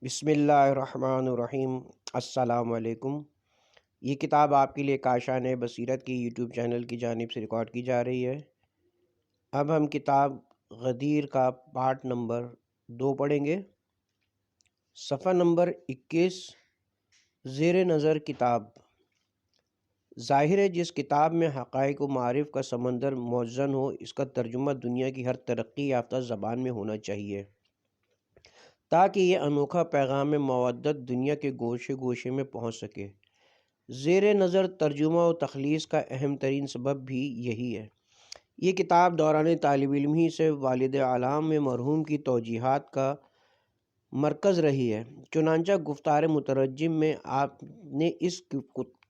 بسم اللہ الرحمن الرحیم۔ السلام علیکم۔ یہ کتاب آپ کے لیے کاشان بصیرت کی یوٹیوب چینل کی جانب سے ریکارڈ کی جا رہی ہے۔ اب ہم کتاب غدیر کا پارٹ نمبر 2 پڑھیں گے۔ صفحہ نمبر 21، زیر نظر کتاب۔ ظاہر ہے جس کتاب میں حقائق و معارف کا سمندر موزن ہو، اس کا ترجمہ دنیا کی ہر ترقی یافتہ زبان میں ہونا چاہیے، تاکہ یہ انوکھا پیغام مودت دنیا کے گوشے گوشے میں پہنچ سکے۔ زیر نظر ترجمہ و تخلیص کا اہم ترین سبب بھی یہی ہے۔ یہ کتاب دوران طالب علمی سے والد اعلام میں مرحوم کی توجیہات کا مرکز رہی ہے۔ چنانچہ گفتار مترجم میں آپ نے اس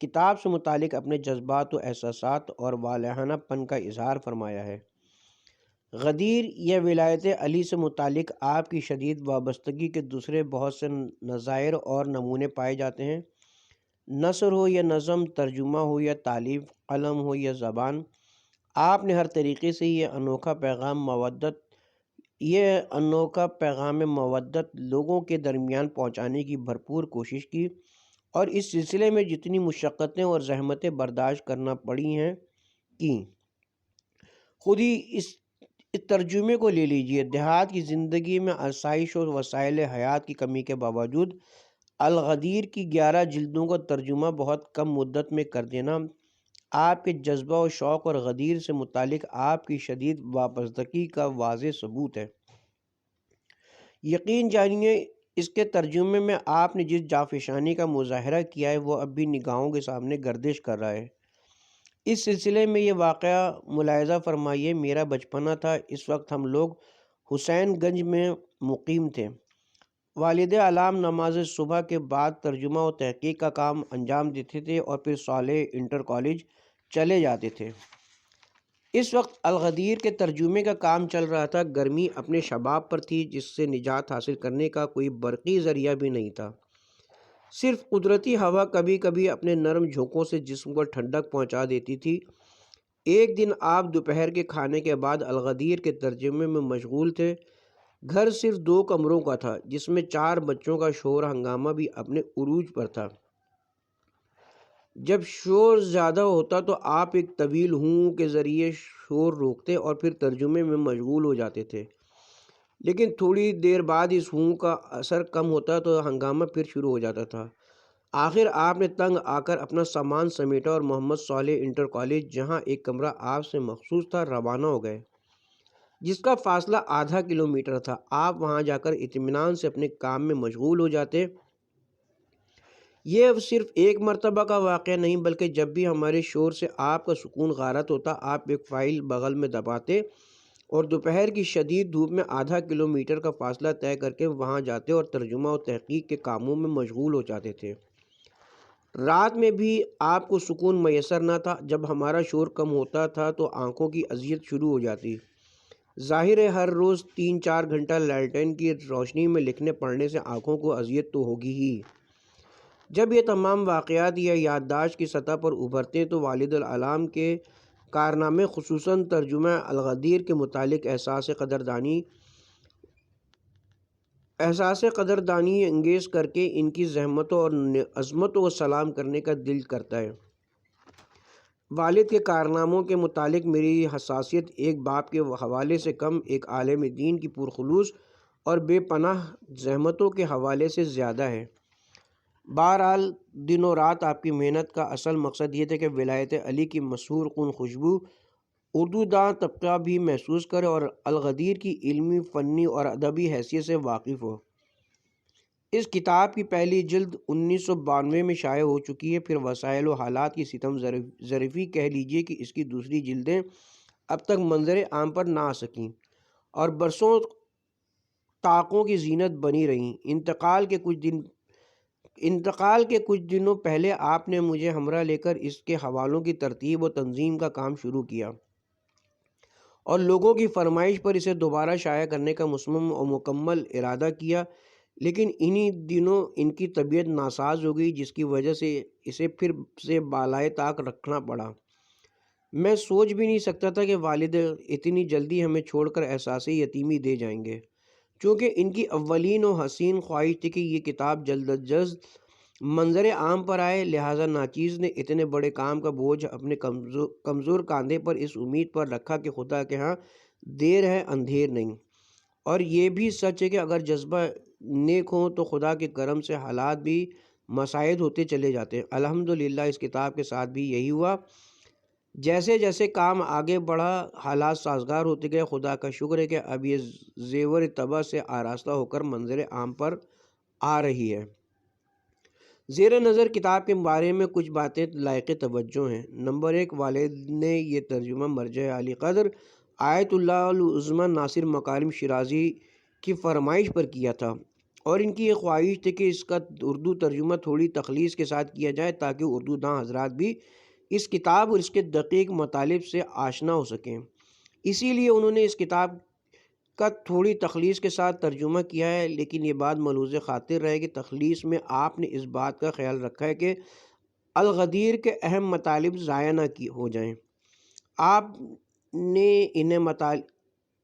کتاب سے متعلق اپنے جذبات و احساسات اور والہانہ پن کا اظہار فرمایا ہے۔ غدیر یا ولایت علی سے متعلق آپ کی شدید وابستگی کے دوسرے بہت سے نظائر اور نمونے پائے جاتے ہیں۔ نثر ہو یا نظم، ترجمہ ہو یا تالیف، قلم ہو یا زبان، آپ نے ہر طریقے سے یہ انوکھا پیغام مودت لوگوں کے درمیان پہنچانے کی بھرپور کوشش کی، اور اس سلسلے میں جتنی مشقتیں اور زحمتیں برداشت کرنا پڑی ہیں کیں۔ خود ہی اس ترجمے کو لے لیجئے۔ دیہات کی زندگی میں آسائش اور وسائل حیات کی کمی کے باوجود الغدیر کی 11 جلدوں کا ترجمہ بہت کم مدت میں کر دینا آپ کے جذبہ و شوق اور غدیر سے متعلق آپ کی شدید وابستگی کا واضح ثبوت ہے۔ یقین جانیے اس کے ترجمے میں آپ نے جس جافشانی کا مظاہرہ کیا ہے وہ اب بھی نگاہوں کے سامنے گردش کر رہا ہے۔ اس سلسلے میں یہ واقعہ ملاحظہ فرمائیے۔ میرا بچپنا تھا، اس وقت ہم لوگ حسین گنج میں مقیم تھے۔ والد اعلام نماز صبح کے بعد ترجمہ و تحقیق کا کام انجام دیتے تھے اور پھر صالح انٹر کالج چلے جاتے تھے۔ اس وقت الغدیر کے ترجمے کا کام چل رہا تھا۔ گرمی اپنے شباب پر تھی، جس سے نجات حاصل کرنے کا کوئی برقی ذریعہ بھی نہیں تھا۔ صرف قدرتی ہوا کبھی کبھی اپنے نرم جھونکوں سے جسم کو ٹھنڈک پہنچا دیتی تھی۔ ایک دن آپ دوپہر کے کھانے کے بعد الغدیر کے ترجمے میں مشغول تھے۔ گھر صرف 2 کمروں کا تھا، جس میں 4 بچوں کا شور ہنگامہ بھی اپنے عروج پر تھا۔ جب شور زیادہ ہوتا تو آپ ایک طویل ہوں کے ذریعے شور روکتے اور پھر ترجمے میں مشغول ہو جاتے تھے، لیکن تھوڑی دیر بعد اس ہوں کا اثر کم ہوتا تو ہنگامہ پھر شروع ہو جاتا تھا۔ آخر آپ نے تنگ آ کر اپنا سامان سمیٹا اور محمد صالح انٹر کالج، جہاں ایک کمرہ آپ سے مخصوص تھا، روانہ ہو گئے، جس کا فاصلہ آدھا کلومیٹر تھا۔ آپ وہاں جا کر اطمینان سے اپنے کام میں مشغول ہو جاتے۔ یہ اب صرف ایک مرتبہ کا واقعہ نہیں، بلکہ جب بھی ہمارے شور سے آپ کا سکون غارت ہوتا، آپ ایک فائل بغل میں دباتے اور دوپہر کی شدید دھوپ میں آدھا کلومیٹر کا فاصلہ طے کر کے وہاں جاتے اور ترجمہ و تحقیق کے کاموں میں مشغول ہو جاتے تھے۔ رات میں بھی آپ کو سکون میسر نہ تھا۔ جب ہمارا شور کم ہوتا تھا تو آنکھوں کی اذیت شروع ہو جاتی۔ ظاہر ہے ہر روز 3-4 گھنٹہ لالٹین کی روشنی میں لکھنے پڑھنے سے آنکھوں کو اذیت تو ہوگی ہی۔ جب یہ تمام واقعات یا یادداشت کی سطح پر ابھرتے تو والد الاعلام کے کارنامے، خصوصاً ترجمہ الغدیر کے متعلق احساس قدردانی انگیز کر کے ان کی زحمتوں اور عظمتوں کو سلام کرنے کا دل کرتا ہے۔ والد کے کارناموں کے متعلق میری حساسیت ایک باپ کے حوالے سے کم، ایک عالم دین کی پرخلوص اور بے پناہ زحمتوں کے حوالے سے زیادہ ہے۔ بہرحال دن و رات آپ کی محنت کا اصل مقصد یہ تھا کہ ولایت علی کی مسحور کن خوشبو اردو داں طبقہ بھی محسوس کرے اور الغدیر کی علمی، فنی اور ادبی حیثیت سے واقف ہو۔ اس کتاب کی پہلی جلد 1992 میں شائع ہو چکی ہے۔ پھر وسائل و حالات کی ستم ظرفی کہہ لیجیے کہ اس کی دوسری جلدیں اب تک منظر عام پر نہ آ سکیں اور برسوں طاقوں کی زینت بنی رہیں۔ انتقال کے کچھ دنوں پہلے آپ نے مجھے ہمراہ لے کر اس کے حوالوں کی ترتیب و تنظیم کا کام شروع کیا اور لوگوں کی فرمائش پر اسے دوبارہ شائع کرنے کا مصمم و مکمل ارادہ کیا، لیکن انہی دنوں ان کی طبیعت ناساز ہو گئی، جس کی وجہ سے اسے پھر سے بالائے طاق رکھنا پڑا۔ میں سوچ بھی نہیں سکتا تھا کہ والد اتنی جلدی ہمیں چھوڑ کر احساس یتیمی دے جائیں گے۔ چونکہ ان کی اولین و حسین خواہش تھی کہ یہ کتاب جلد از جلد منظر عام پر آئے، لہٰذا ناچیز نے اتنے بڑے کام کا بوجھ اپنے کمزور کاندھے پر اس امید پر رکھا کہ خدا کے ہاں دیر ہے اندھیر نہیں۔ اور یہ بھی سچ ہے کہ اگر جذبہ نیک ہوں تو خدا کے کرم سے حالات بھی مساعد ہوتے چلے جاتے ہیں۔ الحمدللہ اس کتاب کے ساتھ بھی یہی ہوا۔ جیسے جیسے کام آگے بڑھا حالات سازگار ہوتے گئے۔ خدا کا شکر ہے کہ اب یہ زیور طبع سے آراستہ ہو کر منظر عام پر آ رہی ہے۔ زیر نظر کتاب کے بارے میں کچھ باتیں لائق توجہ ہیں۔ نمبر 1، والد نے یہ ترجمہ مرجع عالی قدر آیت اللہ العظمی ناصر مکارم شیرازی کی فرمائش پر کیا تھا، اور ان کی یہ خواہش تھی کہ اس کا اردو ترجمہ تھوڑی تخلیص کے ساتھ کیا جائے تاکہ اردو داں حضرات بھی اس کتاب اور اس کے دقیق مطالب سے آشنا ہو سکیں۔ اسی لیے انہوں نے اس کتاب کا تھوڑی تخلیص کے ساتھ ترجمہ کیا ہے، لیکن یہ بات ملحوظ خاطر رہے کہ تخلیص میں آپ نے اس بات کا خیال رکھا ہے کہ الغدیر کے اہم مطالب ضائع نہ ہو جائیں۔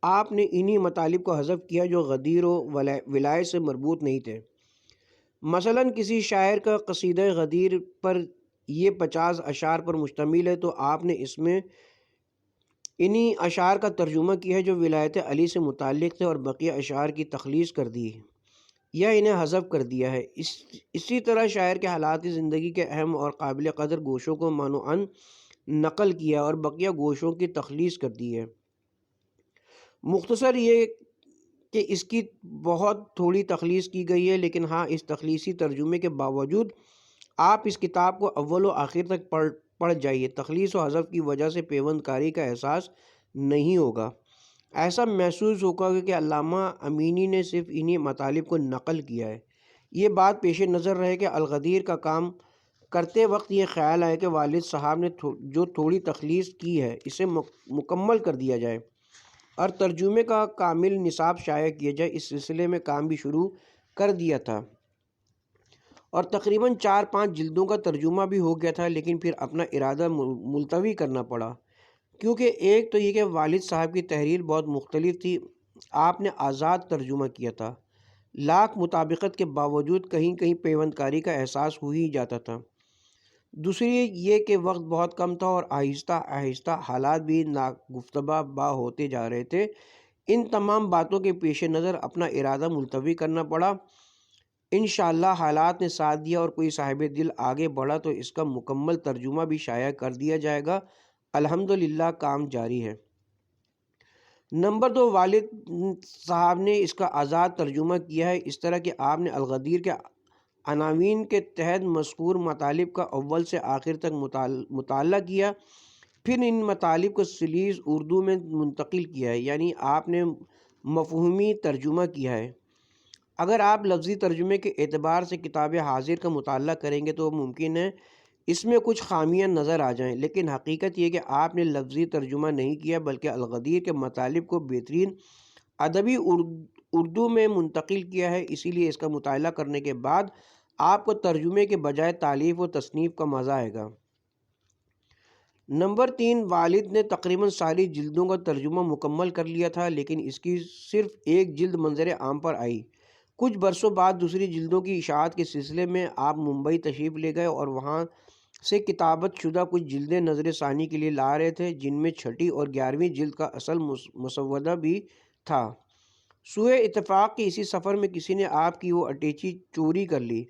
آپ نے انہی مطالب کو حذف کیا جو غدیر و ولایت سے مربوط نہیں تھے۔ مثلاً کسی شاعر کا قصیدہ غدیر پر یہ 50 اشعار پر مشتمل ہے تو آپ نے اس میں انہی اشعار کا ترجمہ کیا ہے جو ولایت علی سے متعلق تھے، اور بقیہ اشعار کی تخلیص کر دی ہے یا انہیں حذف کر دیا ہے۔ اسی طرح شاعر کے حالات زندگی کے اہم اور قابل قدر گوشوں کو منوعاً نقل کیا اور بقیہ گوشوں کی تخلیص کر دی ہے۔ مختصر یہ کہ اس کی بہت تھوڑی تخلیص کی گئی ہے، لیکن ہاں اس تخلیصی ترجمے کے باوجود آپ اس کتاب کو اول و آخر تک پڑھ جائیے، تخلیص و حذف کی وجہ سے پیوند کاری کا احساس نہیں ہوگا۔ ایسا محسوس ہوگا کہ علامہ امینی نے صرف انہی مطالب کو نقل کیا ہے۔ یہ بات پیش نظر رہے کہ الغدیر کا کام کرتے وقت یہ خیال آئے کہ والد صاحب نے جو تھوڑی تخلیص کی ہے اسے مکمل کر دیا جائے اور ترجمے کا کامل نصاب شائع کیا جائے۔ اس سلسلے میں کام بھی شروع کر دیا تھا اور تقریباً 4-5 جلدوں کا ترجمہ بھی ہو گیا تھا، لیکن پھر اپنا ارادہ ملتوی کرنا پڑا، کیونکہ ایک تو یہ کہ والد صاحب کی تحریر بہت مختلف تھی۔ آپ نے آزاد ترجمہ کیا تھا، لاکھ مطابقت کے باوجود کہیں کہیں پیوند کاری کا احساس ہو ہی جاتا تھا۔ دوسری یہ کہ وقت بہت کم تھا اور آہستہ آہستہ حالات بھی ناگفتبہ با ہوتے جا رہے تھے۔ ان تمام باتوں کے پیش نظر اپنا ارادہ ملتوی کرنا پڑا۔ انشاءاللہ حالات نے ساتھ دیا اور کوئی صاحب دل آگے بڑھا تو اس کا مکمل ترجمہ بھی شائع کر دیا جائے گا۔ الحمدللہ کام جاری ہے۔ نمبر 2، والد صاحب نے اس کا آزاد ترجمہ کیا ہے، اس طرح کہ آپ نے الغدیر کے عناوین کے تحت مذکور مطالب کا اول سے آخر تک مطالعہ کیا، پھر ان مطالب کو سلیس اردو میں منتقل کیا ہے، یعنی آپ نے مفہومی ترجمہ کیا ہے۔ اگر آپ لفظی ترجمے کے اعتبار سے کتاب حاضر کا مطالعہ کریں گے تو ممکن ہے اس میں کچھ خامیاں نظر آ جائیں، لیکن حقیقت یہ کہ آپ نے لفظی ترجمہ نہیں کیا بلکہ الغدیر کے مطالب کو بہترین ادبی اردو میں منتقل کیا ہے۔ اسی لیے اس کا مطالعہ کرنے کے بعد آپ کو ترجمے کے بجائے تالیف و تصنیف کا مزہ آئے گا۔ نمبر 3، والد نے تقریباً ساری جلدوں کا ترجمہ مکمل کر لیا تھا، لیکن اس کی صرف ایک جلد منظر عام پر آئی۔ کچھ برسوں بعد دوسری جلدوں کی اشاعت کے سلسلے میں آپ ممبئی تشریف لے گئے اور وہاں سے کتابت شدہ کچھ جلدیں نظر ثانی کے لیے لا رہے تھے، جن میں 6 اور 11ویں جلد کا اصل مسودہ بھی تھا۔ سوئے اتفاق کہ اسی سفر میں کسی نے آپ کی وہ اٹیچی چوری کر لی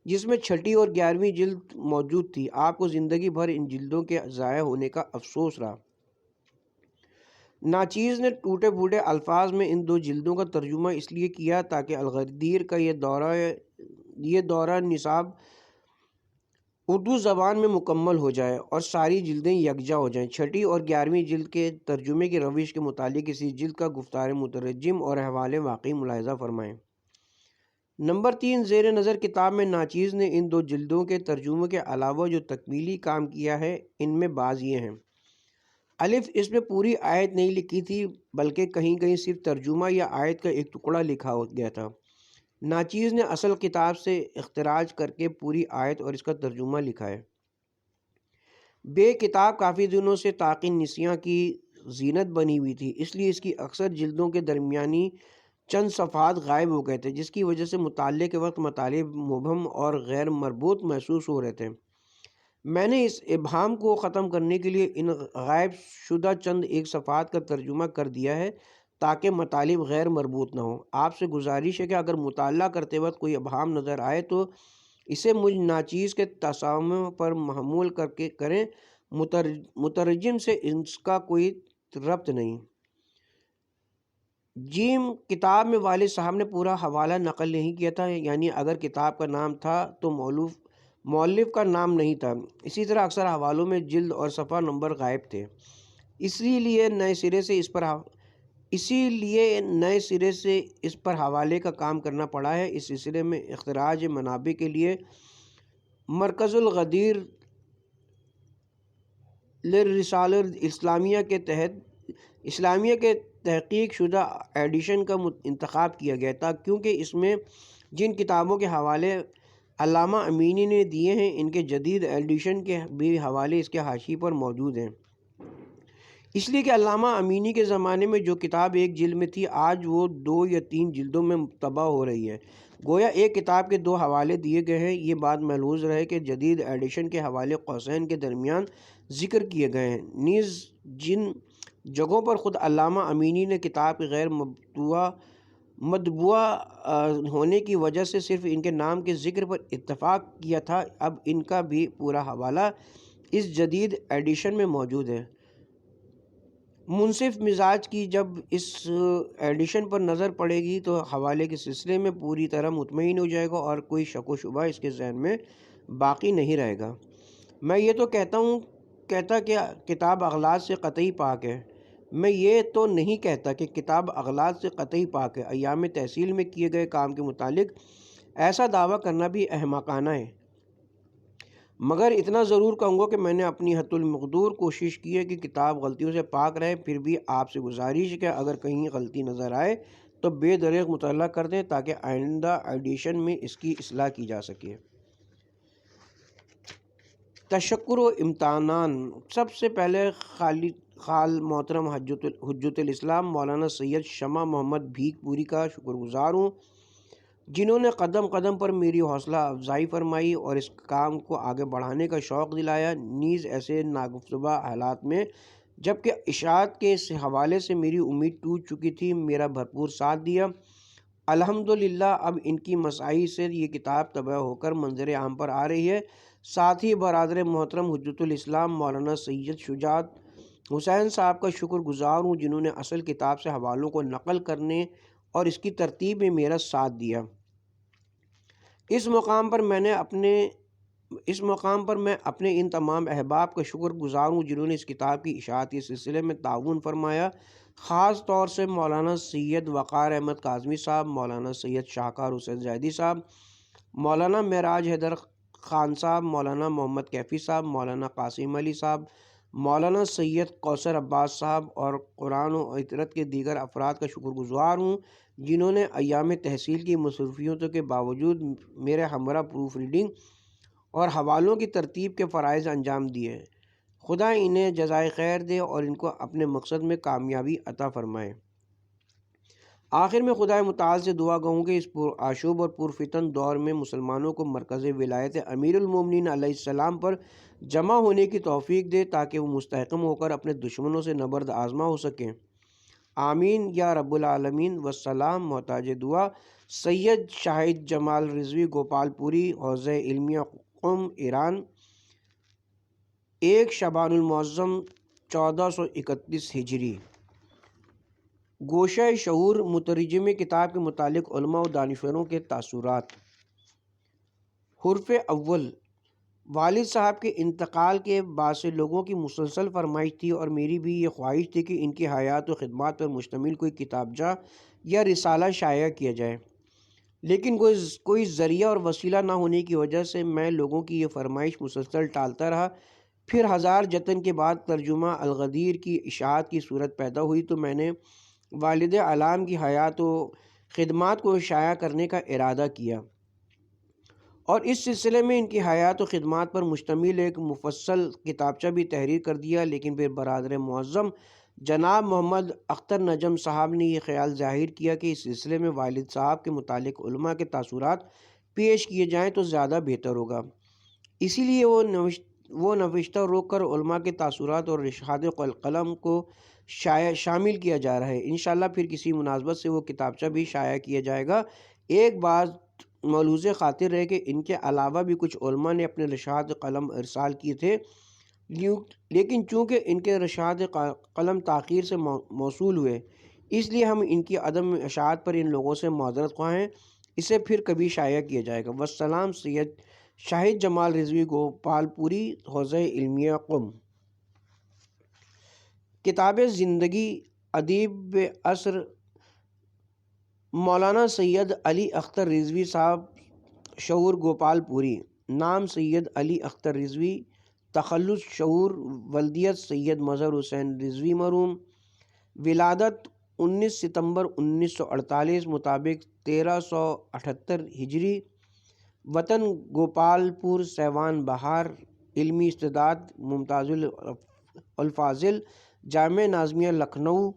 جس میں 6 اور 11ویں جلد موجود تھی۔ آپ کو زندگی بھر ان جلدوں کے ضائع ہونے کا افسوس رہا۔ ناچیز نے ٹوٹے پھوٹے الفاظ میں ان 2 جلدوں کا ترجمہ اس لیے کیا تاکہ الغدیر کا یہ دورہ نصاب اردو زبان میں مکمل ہو جائے اور ساری جلدیں یکجا ہو جائیں۔ 6 اور 11ویں جلد کے ترجمے کی روش کے متعلق اسی جلد کا گفتار مترجم اور حوالے واقعی ملاحظہ فرمائیں۔ نمبر 3، زیر نظر کتاب میں ناچیز نے ان 2 جلدوں کے ترجمے کے علاوہ جو تکمیلی کام کیا ہے ان میں بعض یہ ہیں۔ الف، اس میں پوری آیت نہیں لکھی تھی بلکہ کہیں کہیں صرف ترجمہ یا آیت کا ایک ٹکڑا لکھا گیا تھا۔ ناچیز نے اصل کتاب سے اختراج کر کے پوری آیت اور اس کا ترجمہ لکھا ہے۔ بے کتاب کافی دنوں سے تاقی نسیاں کی زینت بنی ہوئی تھی، اس لیے اس کی اکثر جلدوں کے درمیانی چند صفحات غائب ہو گئے تھے، جس کی وجہ سے مطالعے کے وقت مطالب مبہم اور غیر مربوط محسوس ہو رہے تھے۔ میں نے اس ابہام کو ختم کرنے کے لیے ان غائب شدہ چند ایک صفحات کا ترجمہ کر دیا ہے تاکہ مطالب غیر مربوط نہ ہوں۔ آپ سے گزارش ہے کہ اگر مطالعہ کرتے وقت کوئی ابہام نظر آئے تو اسے مجھ ناچیز کے تسامح پر محمول کریں، مترجم سے اس کا کوئی ربط نہیں۔ جیم کتاب میں والد صاحب نے پورا حوالہ نقل نہیں کیا تھا، یعنی اگر کتاب کا نام تھا تو مؤلف کا نام نہیں تھا۔ اسی طرح اکثر حوالوں میں جلد اور صفحہ نمبر غائب تھے، اسی لیے نئے سرے سے اس پر حوالے کا کام کرنا پڑا ہے۔ اس سلسلے میں اخراج منابع کے لیے مرکز الغدیر للرسالہ اسلامیہ کے تحقیق شدہ ایڈیشن کا انتخاب کیا گیا تھا، کیونکہ اس میں جن کتابوں کے حوالے علامہ امینی نے دیے ہیں ان کے جدید ایڈیشن کے بھی حوالے اس کے حاشیے پر موجود ہیں۔ اس لیے کہ علامہ امینی کے زمانے میں جو کتاب ایک جلد میں تھی، آج وہ 2 یا 3 جلدوں میں طبع ہو رہی ہے، گویا ایک کتاب کے 2 حوالے دیے گئے ہیں۔ یہ بات ملحوظ رہے کہ جدید ایڈیشن کے حوالے قوسین کے درمیان ذکر کیے گئے ہیں، نیز جن جگہوں پر خود علامہ امینی نے کتاب کے غیر مطبوع ہونے کی وجہ سے صرف ان کے نام کے ذکر پر اتفاق کیا تھا، اب ان کا بھی پورا حوالہ اس جدید ایڈیشن میں موجود ہے۔ منصف مزاج کی جب اس ایڈیشن پر نظر پڑے گی تو حوالے کے سلسلے میں پوری طرح مطمئن ہو جائے گا اور کوئی شک و شبہ اس کے ذہن میں باقی نہیں رہے گا۔ میں یہ تو کہتا کہ کتاب اغلاط سے قطعی پاک ہے، میں یہ تو نہیں کہتا کہ کتاب اغلاط سے قطعی پاک ہے۔ ایام تحصیل میں کیے گئے کام کے متعلق ایسا دعویٰ کرنا بھی احمقانہ ہے، مگر اتنا ضرور کہوں گا کہ میں نے اپنی حد المقدور کوشش کی ہے کہ کتاب غلطیوں سے پاک رہے۔ پھر بھی آپ سے گزارش ہے کہ اگر کہیں غلطی نظر آئے تو بے دریغ مطالعہ کر دیں تاکہ آئندہ ایڈیشن میں اس کی اصلاح کی جا سکے۔ تشکر و امتنان۔ سب سے پہلے خال محترم حجت الاسلام مولانا سید شمع محمد بھیک پوری کا شکر گزار ہوں، جنہوں نے قدم قدم پر میری حوصلہ افزائی فرمائی اور اس کام کو آگے بڑھانے کا شوق دلایا، نیز ایسے ناگفتگو حالات میں جبکہ اشاعت کے اس حوالے سے میری امید ٹوٹ چکی تھی، میرا بھرپور ساتھ دیا۔ الحمدللہ اب ان کی مساعی سے یہ کتاب طبع ہو کر منظر عام پر آ رہی ہے۔ ساتھ ہی برادر محترم حجت الاسلام مولانا سید شجاعت حسین صاحب کا شکر گزار ہوں، جنہوں نے اصل کتاب سے حوالوں کو نقل کرنے اور اس کی ترتیب میں میرا ساتھ دیا۔ اس مقام پر میں اپنے ان تمام احباب کا شکر گزار ہوں جنہوں نے اس کتاب کی اشاعت کے سلسلے میں تعاون فرمایا، خاص طور سے مولانا سید وقار احمد کاظمی صاحب، مولانا سید شاہکار حسین زیدی صاحب، مولانا معراج حیدر خان صاحب، مولانا محمد کیفی صاحب، مولانا قاسم علی صاحب، مولانا سید کوثر عباس صاحب اور قرآن و عطرت کے دیگر افراد کا شکر گزار ہوں جنہوں نے ایام تحصیل کی مصروفیتوں کے باوجود میرے ہمراہ پروف ریڈنگ اور حوالوں کی ترتیب کے فرائض انجام دیے۔ خدا انہیں جزائے خیر دے اور ان کو اپنے مقصد میں کامیابی عطا فرمائے۔ آخر میں خدا متعال سے دعا گوں کہ اس پرآشوب اور پرفتن دور میں مسلمانوں کو مرکز ولایت امیر المومنین علیہ السلام پر جمع ہونے کی توفیق دے تاکہ وہ مستحکم ہو کر اپنے دشمنوں سے نبرد آزما ہو سکیں۔ آمین یا رب العالمین۔ والسلام۔ محتاج دعا سید شاہد جمال رضوی گوپال پوری، حوزہ علمیہ قم، ایران، 1 شعبان المعظم 1431 ہجری۔ گوشہ شعور مترجم کتاب کے متعلق علماء و دانشوروں کے تاثرات۔ حرف اول۔ والد صاحب کے انتقال کے بعد سے لوگوں کی مسلسل فرمائش تھی اور میری بھی یہ خواہش تھی کہ ان کی حیات و خدمات پر مشتمل کوئی کتابچہ یا رسالہ شائع کیا جائے، لیکن کوئی ذریعہ اور وسیلہ نہ ہونے کی وجہ سے میں لوگوں کی یہ فرمائش مسلسل ٹالتا رہا۔ پھر ہزار جتن کے بعد ترجمہ الغدیر کی اشاعت کی صورت پیدا ہوئی تو میں نے والد اعلام کی حیات و خدمات کو شائع کرنے کا ارادہ کیا اور اس سلسلے میں ان کی حیات و خدمات پر مشتمل ایک مفصل کتابچہ بھی تحریر کر دیا، لیکن پھر برادر معظم جناب محمد اختر نجم صاحب نے یہ خیال ظاہر کیا کہ اس سلسلے میں والد صاحب کے متعلق علماء کے تاثرات پیش کیے جائیں تو زیادہ بہتر ہوگا، اسی لیے وہ نوشتہ روک کر علماء کے تاثرات اور ارشاد قلم کو شامل کیا جا رہا ہے۔ انشاءاللہ پھر کسی مناسبت سے وہ کتابچہ بھی شائع کیا جائے گا۔ ایک بات ملحوظ خاطر رہے کہ ان کے علاوہ بھی کچھ علماء نے اپنے ارشاد قلم ارسال کیے تھے، لیکن چونکہ ان کے ارشاد قلم تاخیر سے موصول ہوئے، اس لیے ہم ان کی عدم اشاعت پر ان لوگوں سے معذرت خواہ ہیں۔ اسے پھر کبھی شائع کیا جائے گا۔ والسلام، سید شاہد جمال رضوی، گوپال پوری، حوزہ علمیہ، قم۔ کتاب زندگی ادیب عصر مولانا سید علی اختر رضوی صاحب، شعور گوپال پوری۔ نام سید علی اختر رضوی، تخلص شعور، ولدیت سید مظہر حسین رضوی مرحوم، ولادت 19 ستمبر 1948 مطابق 1378 ہجری، وطن گوپال پور سیوان بہار، علمی استعداد ممتاز الفاضل، جامعہ نظامیہ لکھنؤ،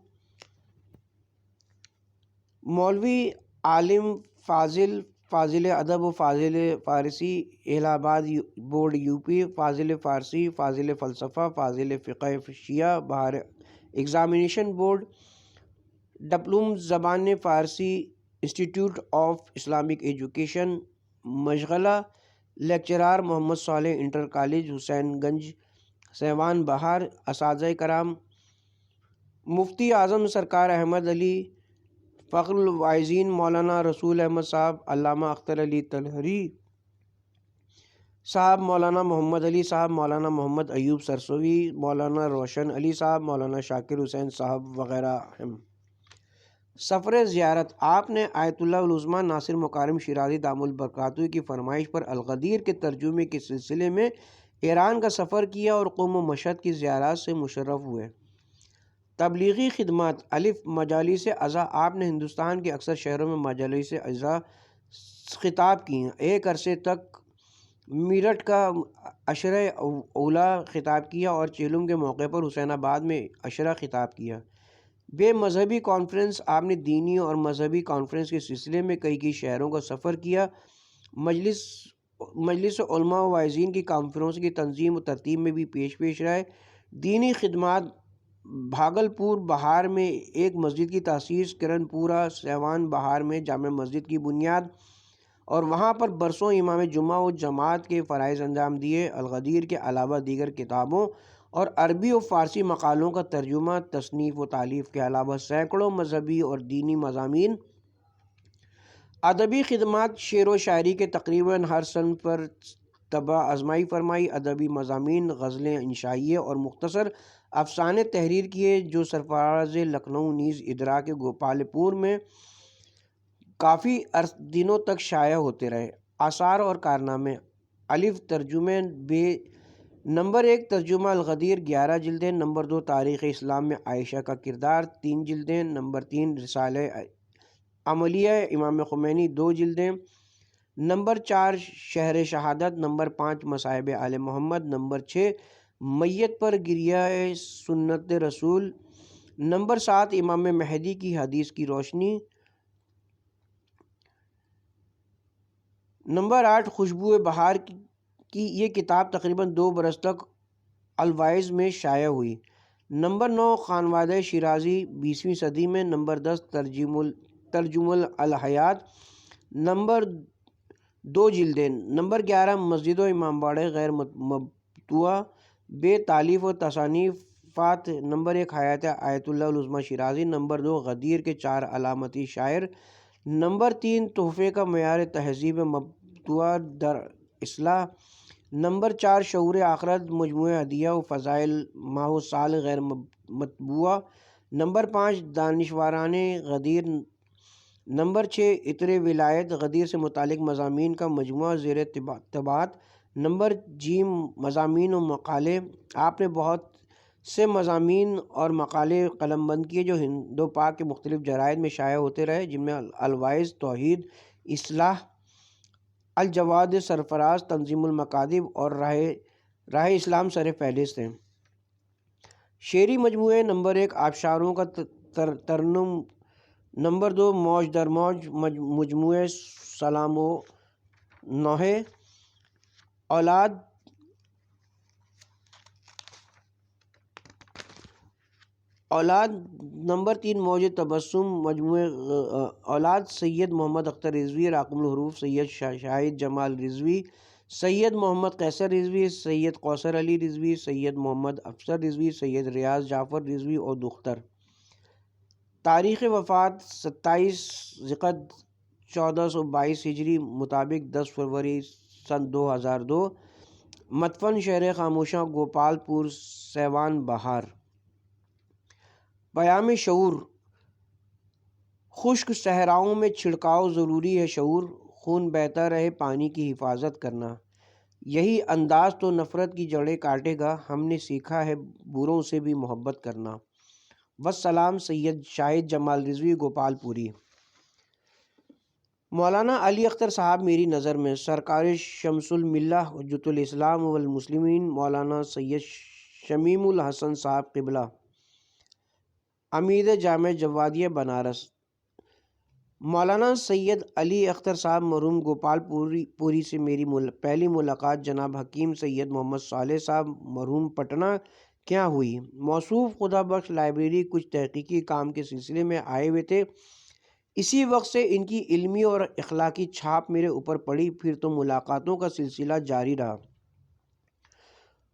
مولوی، عالم، فاضل ادب و فاضل فارسی، الہ آباد بورڈ یوپی، فاضل فارسی، فاضل فلسفہ، فاضل فقہ شیعہ، بہار ایگزامینیشن بورڈ، ڈپلوم زبان فارسی، انسٹیٹیوٹ آف اسلامک ایجوکیشن، مشغلہ، lecturer Muhammad Saleh inter college, حسین گنج، سیوان بہار، اساتذہ کرام، مفتی اعظم سرکار احمد علی، فخر الواعظین مولانا رسول احمد صاحب، علامہ اختر علی طلہری صاحب، مولانا محمد علی صاحب، مولانا محمد ایوب سرسوی، مولانا روشن علی صاحب، مولانا شاکر حسین صاحب وغیرہ ہیں۔ سفر زیارت، آپ نے آیت اللہ العظمیٰ ناصر مکارم شیرازی دام البرکاتہ کی فرمائش پر الغدیر کے ترجمے کے سلسلے میں ایران کا سفر کیا اور قم و مشہد کی زیارات سے مشرف ہوئے۔ تبلیغی خدمات، الف مجالس اعضاء، آپ نے ہندوستان کے اکثر شہروں میں مجالس اعضاء خطاب کیے۔ ایک عرصے تک میرٹھ کا عشرہ اولیٰ خطاب کیا اور چیلم کے موقع پر حسین آباد میں عشرہ خطاب کیا۔ بے مذہبی کانفرنس، آپ نے دینی اور مذہبی کانفرنس کے سلسلے میں کئی شہروں کا سفر کیا۔ مجلس علماء و واعظین کی کانفرنس کی تنظیم و ترتیب میں بھی پیش رہے۔ دینی خدمات، بھاگلپور بہار میں ایک مسجد کی تاسیس، کرن پورہ سیوان بہار میں جامع مسجد کی بنیاد اور وہاں پر برسوں امام جمعہ و جماعت کے فرائض انجام دیے۔ الغدیر کے علاوہ دیگر کتابوں اور عربی و فارسی مقالوں کا ترجمہ، تصنیف و تالیف کے علاوہ سینکڑوں مذہبی اور دینی مضامین، ادبی خدمات، شعر و شاعری کے تقریباً ہر صنف پر طبع آزمائی فرمائی، ادبی مضامین، غزلیں، انشائیے اور مختصر افسانے تحریر کیے جو سرفراز لکھنؤ نیز ادراک گوپال پور میں کافی دنوں تک شائع ہوتے رہے۔ آثار اور کارنامے، الف ترجمے، بے نمبر 1 ترجمہ الغدیر 11 جلدیں، نمبر 2 تاریخ اسلام میں عائشہ کا کردار 3 جلدیں، نمبر 3 رسالہ عملیہ امام خمینی 2 جلدیں، نمبر 4 شہر شہادت، نمبر 5 مصائب آل محمد، نمبر 6 میت پر گریہ سنت رسول، نمبر 7 امام مہدی کی حدیث کی روشنی، نمبر 8 خوشبو بہار کی یہ کتاب تقریباً 2 برس تک الواعظ میں شائع ہوئی۔ نمبر 9 خانوادہ شیرازی 20ویں صدی میں، نمبر 10 ترجم الحیات، نمبر 2 جلدیں، نمبر 11 مسجد و امام باڑے غیر مطبوعہ بے تالیف و تصانیفات، نمبر 1 حیات آیت اللہ العظمیٰ شیرازی، نمبر 2 غدیر کے 4 علامتی شاعر، نمبر 3 تحفے کا معیار تہذیب مطبوعہ در اصلاح، نمبر 4 شعور آخرت مجموعہ ہدیہ و فضائل ماہ و سال غیر مطبوعہ، نمبر 5 دانشوران غدیر، نمبر 6 عطر ولایت غدیر سے متعلق مضامین کا مجموعہ زیر طباعت، نمبر ج مضامین و مقالے، آپ نے بہت سے مضامین اور مقالے قلم بند کیے جو ہند و پاک کے مختلف جرائد میں شائع ہوتے رہے، جن میں الواعظ، توحید، اصلاح، الجواد سرفراز، تنظیم المکاتب اور راہ اسلام سر فہرست ہیں۔ شعری مجموعے: نمبر 1 آبشاروں کا ترنم، نمبر 2 موج در موج مجموعے سلام و نوحے، اولاد، نمبر 3 موج تبسم مجموعے اولاد سید محمد اختر رضوی، راقم الحروف سید شاہد جمال رضوی، سید محمد قیصر رضوی، سید کوثر علی رضوی، سید محمد افسر رضوی، سید ریاض جعفر رضوی اور دختر۔ تاریخ وفات 27 ذوالقعدہ 1422 ہجری مطابق 10 فروری سن 2002، مدفن شہر خاموشاں گوپال پور سیوان بہار۔ پیام شعور: خشک صحراؤں میں چھڑکاؤ ضروری ہے شعور، خون بہتا رہے پانی کی حفاظت کرنا، یہی انداز تو نفرت کی جڑیں کاٹے گا، ہم نے سیکھا ہے بروں سے بھی محبت کرنا۔ والسلام، سید شاہد جمال رضوی، گوپال پوری۔ مولانا علی اختر صاحب میری نظر میں، سرکار شمس الملہ حجت الاسلام والمسلمین مولانا سید شمیم الحسن صاحب قبلہ، امید جامع جوادیہ بنارس۔ مولانا سید علی اختر صاحب مرحوم گوپال پوری سے میری پہلی ملاقات جناب حکیم سید محمد صالح صاحب مرحوم پٹنہ کیا ہوئی۔ موصوف خدا بخش لائبریری کچھ تحقیقی کام کے سلسلے میں آئے ہوئے تھے، اسی وقت سے ان کی علمی اور اخلاقی چھاپ میرے اوپر پڑی، پھر تو ملاقاتوں کا سلسلہ جاری رہا۔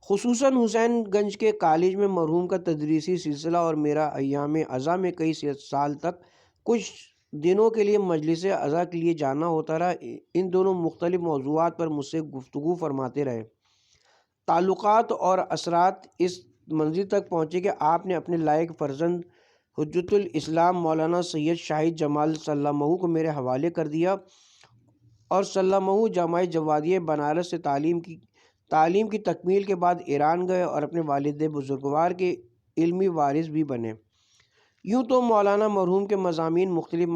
خصوصاً حسین گنج کے کالج میں مرحوم کا تدریسی سلسلہ اور میرا ایام ازاں میں کئی سال تک کچھ دنوں کے لیے مجلس ازاں کے لیے جانا ہوتا رہا۔ ان دونوں مختلف موضوعات پر مجھ سے گفتگو فرماتے رہے۔ تعلقات اور اثرات اس منزل تک پہنچے کہ آپ نے اپنے لائق فرزند حجت الاسلام مولانا سید شاہد جمال سلامہ کو میرے حوالے کر دیا اور سلامہ جامعہ جوادیہ بنارس سے تعلیم کی تکمیل کے بعد ایران گئے اور اپنے والد بزرگوار کے علمی وارث بھی بنے۔ یوں تو مولانا مرحوم کے مضامین مختلف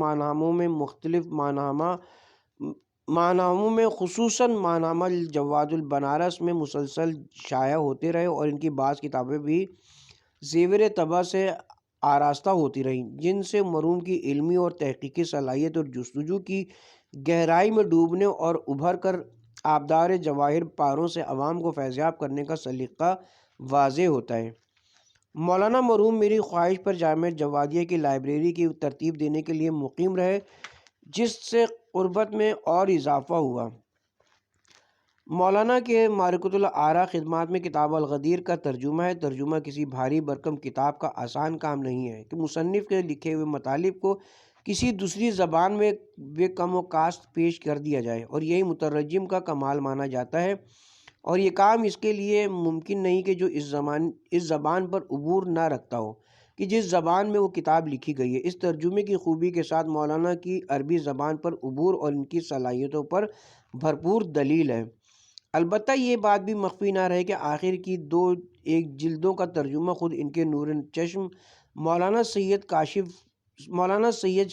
ماہناموں میں خصوصاً ماہنامہ الجواد البنارس میں مسلسل شائع ہوتے رہے اور ان کی بعض کتابیں بھی زیور طبع سے آراستہ ہوتی رہیں، جن سے مرحوم کی علمی اور تحقیقی صلاحیت اور جستجو کی گہرائی میں ڈوبنے اور ابھر کر آبدار جواہر پاروں سے عوام کو فیضیاب کرنے کا سلیقہ واضح ہوتا ہے۔ مولانا مرحوم میری خواہش پر جامعہ جوادیہ کی لائبریری کی ترتیب دینے کے لیے مقیم رہے، جس سے قربت میں اور اضافہ ہوا۔ مولانا کے معرکۃ الآراء خدمات میں کتاب الغدیر کا ترجمہ ہے۔ ترجمہ کسی بھاری بھرکم کتاب کا آسان کام نہیں ہے کہ مصنف کے لکھے ہوئے مطالب کو کسی دوسری زبان میں بے کم و کاست پیش کر دیا جائے، اور یہی مترجم کا کمال مانا جاتا ہے، اور یہ کام اس کے لیے ممکن نہیں کہ جو اس زبان پر عبور نہ رکھتا ہو کہ جس زبان میں وہ کتاب لکھی گئی ہے۔ اس ترجمے کی خوبی کے ساتھ مولانا کی عربی زبان پر عبور اور ان کی صلاحیتوں پر بھرپور دلیل ہے۔ البتہ یہ بات بھی مخفی نہ رہے کہ آخر کی 2 جلدوں کا ترجمہ خود ان کے نور چشم مولانا سید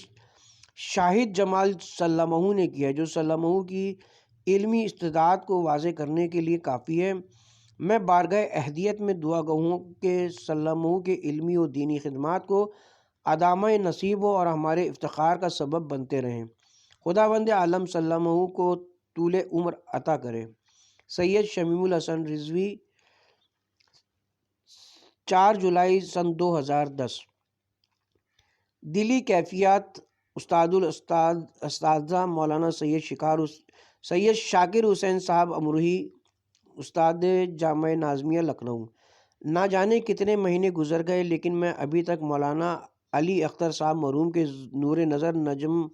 شاہد جمال سلامہ نے کیا، جو سلامہ کی علمی استعداد کو واضح کرنے کے لیے کافی ہے۔ میں بارگاہ احدیت میں دعا گو ہوں کہ سلامہ کے علمی و دینی خدمات کو ادامہ نصیب ہو اور ہمارے افتخار کا سبب بنتے رہیں۔ خداوند عالم سلامہ کو طول عمر عطا کرے۔ سید شمیم الحسن رضوی، 4 جولائی سن 2010۔ دلی کیفیات: اساتذہ مولانا سید شاکر حسین صاحب امروہی، استاد جامعہ نظامیہ لکھنؤ۔ نہ جانے کتنے مہینے گزر گئے لیکن میں ابھی تک مولانا علی اختر صاحب مرحوم کے نور نظر نجم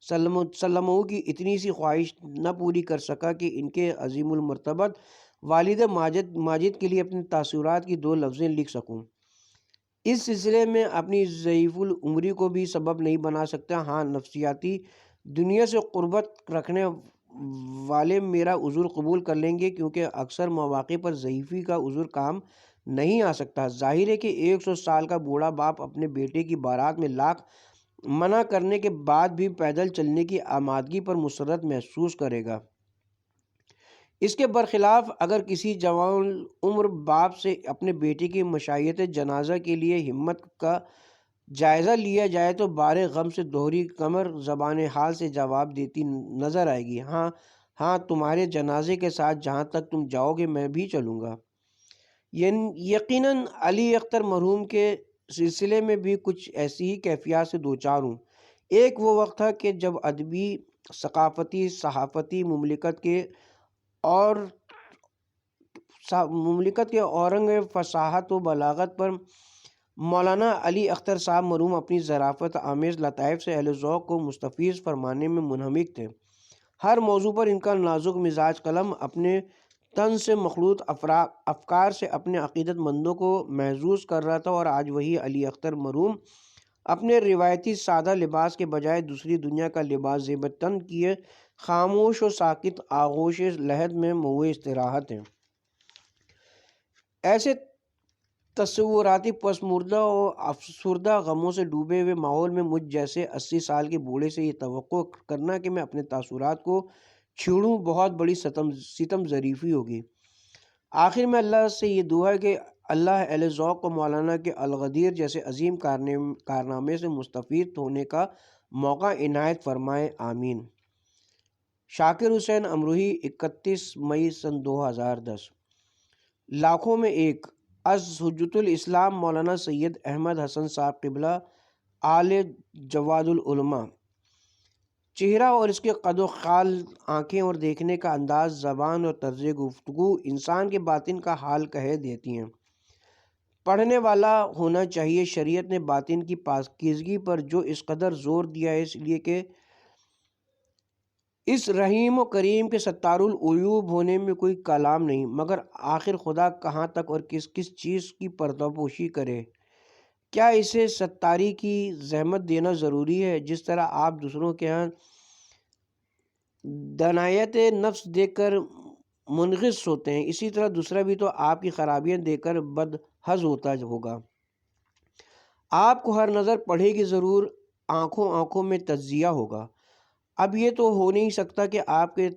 سلامہ کی اتنی سی خواہش نہ پوری کر سکا کہ ان کے عظیم المرتبت والد ماجد کے لیے اپنے تاثرات کی 2 لفظیں لکھ سکوں۔ اس سلسلے میں اپنی ضعیف العمری کو بھی سبب نہیں بنا سکتا۔ ہاں، نفسیاتی دنیا سے قربت رکھنے والے میرا عذر قبول کر لیں گے، کیونکہ اکثر مواقع پر ضعیفی کا عذر کام نہیں آ سکتا۔ ظاہر ہے کہ 100 سال کا بوڑھا باپ اپنے بیٹے کی بارات میں لاکھ منع کرنے کے بعد بھی پیدل چلنے کی آمادگی پر مسرت محسوس کرے گا۔ اس کے برخلاف اگر کسی جوان عمر باپ سے اپنے بیٹے کی مشیت جنازہ کے لیے ہمت کا جائزہ لیا جائے تو بار غم سے دوہری کمر زبان حال سے جواب دیتی نظر آئے گی، ہاں ہاں، تمہارے جنازے کے ساتھ جہاں تک تم جاؤ گے میں بھی چلوں گا۔ یقیناً علی اختر مرحوم کے سلسلے میں بھی کچھ ایسی ہی کیفیات سے دوچار ہوں۔ ایک وہ وقت تھا کہ جب ادبی، ثقافتی، صحافتی مملکت کے اورنگ فصاحت و بلاغت پر مولانا علی اختر صاحب مرحوم اپنی ظرافت آمیز لطائف سے اہل ذوق کو مستفیض فرمانے میں منہمک تھے۔ ہر موضوع پر ان کا نازک مزاج قلم اپنے طنز سے مخلوط افکار سے اپنے عقیدت مندوں کو محظوظ کر رہا تھا، اور آج وہی علی اختر مرحوم اپنے روایتی سادہ لباس کے بجائے دوسری دنیا کا لباس زیب تن کیے خاموش و ساکت آغوش لحد میں موئے استراحت ہیں۔ ایسے تصوراتی پس مردہ و افسردہ غموں سے ڈوبے ہوئے ماحول میں مجھ جیسے 80 سال کے بوڑھے سے یہ توقع کرنا کہ میں اپنے تاثرات کو چھیڑوں بہت بڑی ستم ظریفی ہوگی۔ آخر میں اللہ سے یہ دعا ہے کہ اللہ اہل ذوق کو مولانا کے الغدیر جیسے عظیم کارنامے سے مستفید ہونے کا موقع عنایت فرمائے، آمین۔ شاکر حسین امروہی، 31 مئی سن 2010۔ لاکھوں میں ایک از حجت الاسلام مولانا سید احمد حسن صاحب قبلہ آل جواد العلماء۔ چہرہ اور اس کے قد و خال، آنکھیں اور دیکھنے کا انداز، زبان اور طرز گفتگو انسان کے باطن کا حال کہہ دیتی ہیں۔ پڑھنے والا ہونا چاہیے۔ شریعت نے باطن کی پاکیزگی پر جو اس قدر زور دیا ہے، اس لیے کہ اس رحیم و کریم کے ستار العیوب ہونے میں کوئی کلام نہیں، مگر آخر خدا کہاں تک اور کس کس چیز کی پردہ پوشی کرے؟ کیا اسے ستاری کی زحمت دینا ضروری ہے؟ جس طرح آپ دوسروں کے ہاں دنایت نفس دیکھ کر منغص ہوتے ہیں، اسی طرح دوسرا بھی تو آپ کی خرابیاں دیکھ کر بدحظ ہوتا ہوگا۔ آپ کو ہر نظر پڑے گی ضرور، آنکھوں میں تجزیہ ہوگا۔ اب یہ تو ہو نہیں سکتا کہ آپ کے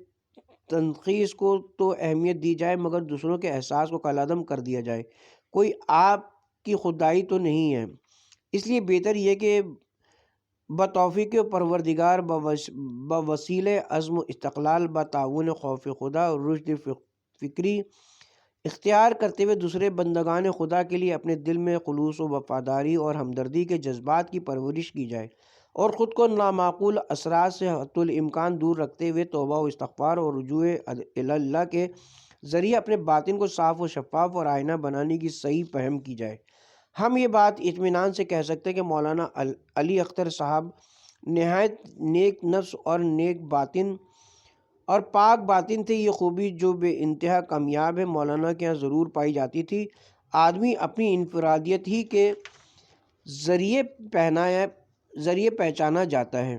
تنقیص کو تو اہمیت دی جائے مگر دوسروں کے احساس کو کالعدم کر دیا جائے۔ کوئی آپ کی خدائی تو نہیں ہے۔ اس لیے بہتر یہ کہ بتوفیق پروردگار بوسیلہ عزم و استقلال، بتعاون خوف خدا اور رشد فکری اختیار کرتے ہوئے دوسرے بندگان خدا کے لیے اپنے دل میں خلوص و وفاداری اور ہمدردی کے جذبات کی پرورش کی جائے، اور خود کو نامعقول اثرات سے حتی الامکان دور رکھتے ہوئے توبہ و استغفار اور رجوع اللہ کے ذریعے اپنے باطن کو صاف و شفاف اور آئینہ بنانے کی صحیح فہم کی جائے۔ ہم یہ بات اطمینان سے کہہ سکتے ہیں کہ مولانا علی اختر صاحب نہایت نیک نفس اور نیک باطن اور پاک باطن تھے۔ یہ خوبی جو بے انتہا کامیاب ہے، مولانا کے یہاں ضرور پائی جاتی تھی۔ آدمی اپنی انفرادیت ہی کے ذریعے پہچانا جاتا ہے،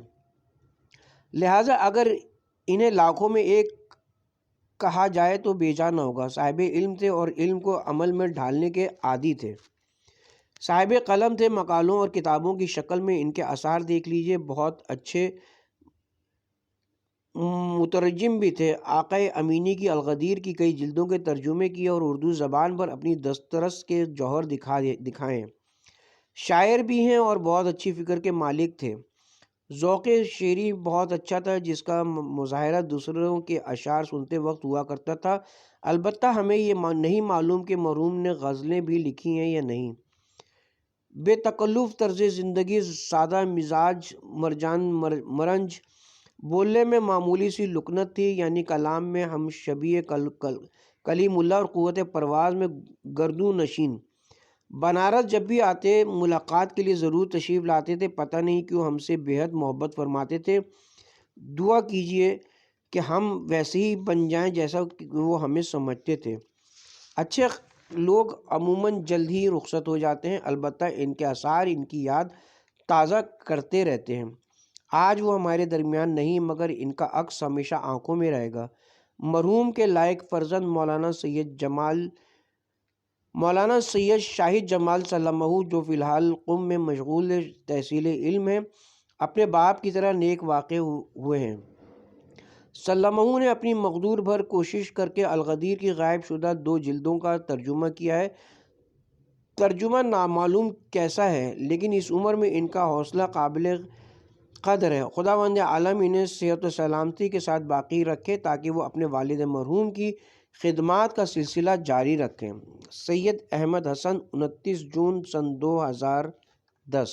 لہٰذا اگر انہیں لاکھوں میں ایک کہا جائے تو بیجا نہ ہوگا۔ صاحب علم تھے اور علم کو عمل میں ڈھالنے کے عادی تھے۔ صاحب قلم تھے، مقالوں اور کتابوں کی شکل میں ان کے آثار دیکھ لیجئے۔ بہت اچھے مترجم بھی تھے۔ آقا امینی کی الغدیر کی کئی جلدوں کے ترجمے کیے اور اردو زبان پر اپنی دسترس کے جوہر دکھائے۔ شاعر بھی ہیں اور بہت اچھی فکر کے مالک تھے۔ ذوق شعری بہت اچھا تھا، جس کا مظاہرہ دوسروں کے اشعار سنتے وقت ہوا کرتا تھا۔ البتہ ہمیں یہ نہیں معلوم کہ مرحوم نے غزلیں بھی لکھی ہیں یا نہیں۔ بے تکلف طرز زندگی، سادہ مزاج، مرنج، بولنے میں معمولی سی لکنت تھی، یعنی کلام میں ہم شبیہ کلیم اللہ اور قوت پرواز میں گردوں نشین۔ بنارس جب بھی آتے ملاقات کے لیے ضرور تشریف لاتے تھے۔ پتہ نہیں کیوں ہم سے بے حد محبت فرماتے تھے۔ دعا کیجئے کہ ہم ویسے ہی بن جائیں جیسا کہ وہ ہمیں سمجھتے تھے۔ اچھے لوگ عموماً جلد ہی رخصت ہو جاتے ہیں، البتہ ان کے آثار ان کی یاد تازہ کرتے رہتے ہیں۔ آج وہ ہمارے درمیان نہیں، مگر ان کا عکس ہمیشہ آنکھوں میں رہے گا۔ مرحوم کے لائق فرزند مولانا سید شاہد جمال سلامہ، جو فی الحال قم میں مشغول تحصیل علم ہیں، اپنے باپ کی طرح نیک واقع ہوئے ہیں۔ سلمہ نے اپنی مقدور بھر کوشش کر کے الغدیر کی غائب شدہ 2 جلدوں کا ترجمہ کیا ہے۔ ترجمہ نامعلوم کیسا ہے، لیکن اس عمر میں ان کا حوصلہ قابل قدر ہے۔ خداوند عالم انہیں صحت و سلامتی کے ساتھ باقی رکھے تاکہ وہ اپنے والد مرحوم کی خدمات کا سلسلہ جاری رکھیں۔ سید احمد حسن، 29 جون سن 2010۔